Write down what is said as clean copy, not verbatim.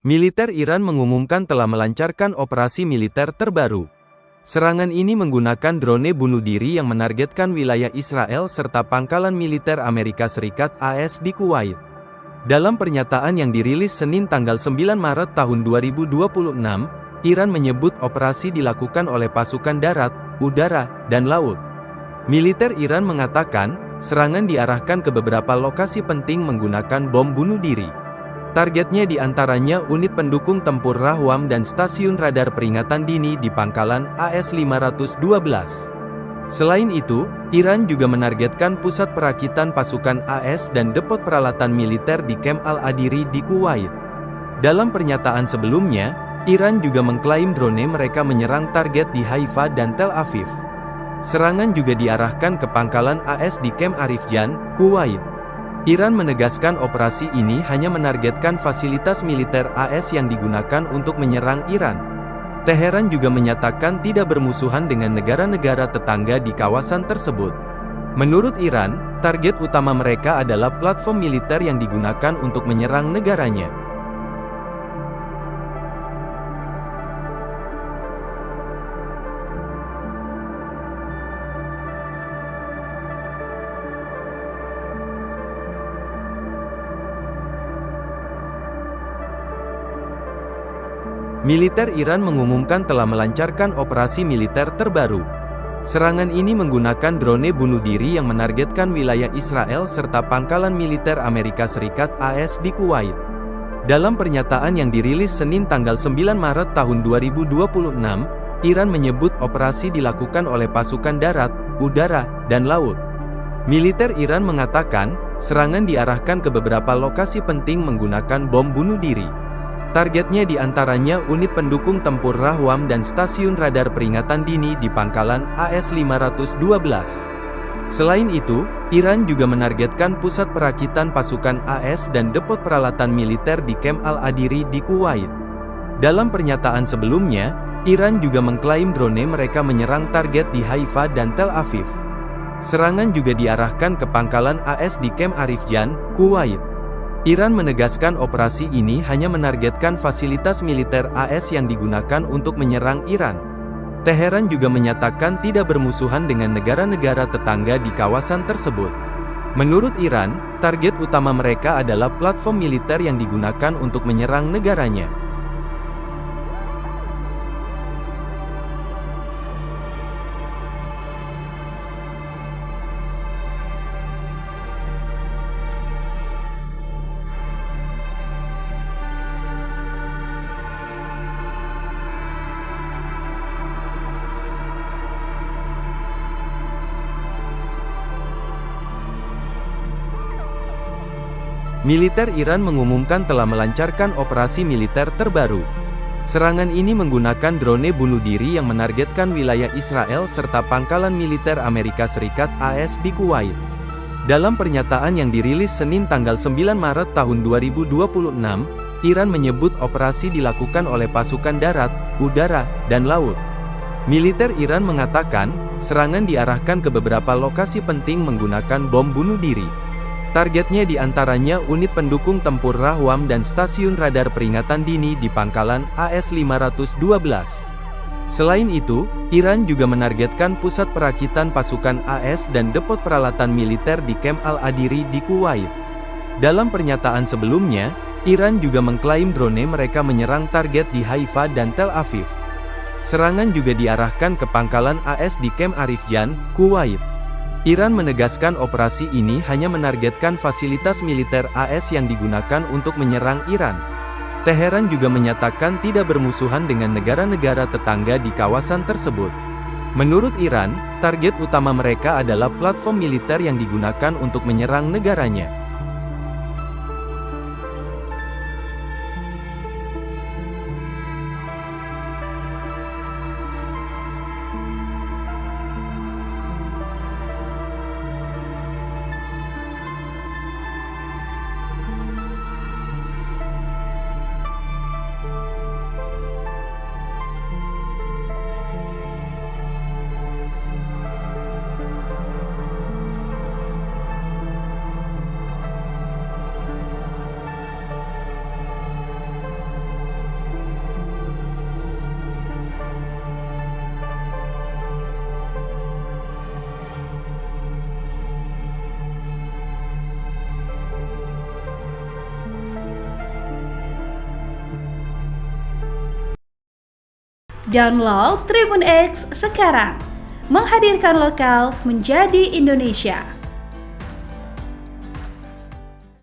Militer Iran mengumumkan telah melancarkan operasi militer terbaru. Serangan ini menggunakan drone bunuh diri yang menargetkan wilayah Israel serta pangkalan militer Amerika Serikat (AS) di Kuwait. Dalam pernyataan yang dirilis Senin tanggal 9 Maret tahun 2026, Iran menyebut operasi dilakukan oleh pasukan darat, udara, dan laut. Militer Iran mengatakan, serangan diarahkan ke beberapa lokasi penting menggunakan bom bunuh diri. Targetnya diantaranya unit pendukung tempur Rahwam dan stasiun radar peringatan dini di pangkalan AS-512. Selain itu, Iran juga menargetkan pusat perakitan pasukan AS dan depot peralatan militer di Kem Al-Adiri di Kuwait. Dalam pernyataan sebelumnya, Iran juga mengklaim drone mereka menyerang target di Haifa dan Tel Aviv. Serangan juga diarahkan ke pangkalan AS di Kem Arifjan, Kuwait. Iran menegaskan operasi ini hanya menargetkan fasilitas militer AS yang digunakan untuk menyerang Iran. Teheran juga menyatakan tidak bermusuhan dengan negara-negara tetangga di kawasan tersebut. Menurut Iran, target utama mereka adalah platform militer yang digunakan untuk menyerang negaranya. Militer Iran mengumumkan telah melancarkan operasi militer terbaru. Serangan ini menggunakan drone bunuh diri yang menargetkan wilayah Israel serta pangkalan militer Amerika Serikat (AS) di Kuwait. Dalam pernyataan yang dirilis Senin tanggal 9 Maret tahun 2026, Iran menyebut operasi dilakukan oleh pasukan darat, udara, dan laut. Militer Iran mengatakan, serangan diarahkan ke beberapa lokasi penting menggunakan bom bunuh diri. Targetnya diantaranya unit pendukung tempur Rahwam dan stasiun radar peringatan dini di pangkalan AS-512. Selain itu, Iran juga menargetkan pusat perakitan pasukan AS dan depot peralatan militer di Kem Al-Adiri di Kuwait. Dalam pernyataan sebelumnya, Iran juga mengklaim drone mereka menyerang target di Haifa dan Tel Aviv. Serangan juga diarahkan ke pangkalan AS di Kem Arifjan, Kuwait. Iran menegaskan operasi ini hanya menargetkan fasilitas militer AS yang digunakan untuk menyerang Iran. Teheran juga menyatakan tidak bermusuhan dengan negara-negara tetangga di kawasan tersebut. Menurut Iran, target utama mereka adalah platform militer yang digunakan untuk menyerang negaranya. Militer Iran mengumumkan telah melancarkan operasi militer terbaru. Serangan ini menggunakan drone bunuh diri yang menargetkan wilayah Israel serta pangkalan militer Amerika Serikat (AS) di Kuwait. Dalam pernyataan yang dirilis Senin tanggal 9 Maret tahun 2026, Iran menyebut operasi dilakukan oleh pasukan darat, udara, dan laut. Militer Iran mengatakan, serangan diarahkan ke beberapa lokasi penting menggunakan bom bunuh diri. Targetnya diantaranya unit pendukung tempur Rahwam dan stasiun radar peringatan dini di pangkalan AS-512. Selain itu, Iran juga menargetkan pusat perakitan pasukan AS dan depot peralatan militer di Kem Al-Adiri di Kuwait. Dalam pernyataan sebelumnya, Iran juga mengklaim drone mereka menyerang target di Haifa dan Tel Aviv. Serangan juga diarahkan ke pangkalan AS di Kem Arifjan, Kuwait. Iran menegaskan operasi ini hanya menargetkan fasilitas militer AS yang digunakan untuk menyerang Iran. Teheran juga menyatakan tidak bermusuhan dengan negara-negara tetangga di kawasan tersebut. Menurut Iran, target utama mereka adalah platform militer yang digunakan untuk menyerang negaranya. Download Tribun X sekarang. Menghadirkan lokal menjadi Indonesia.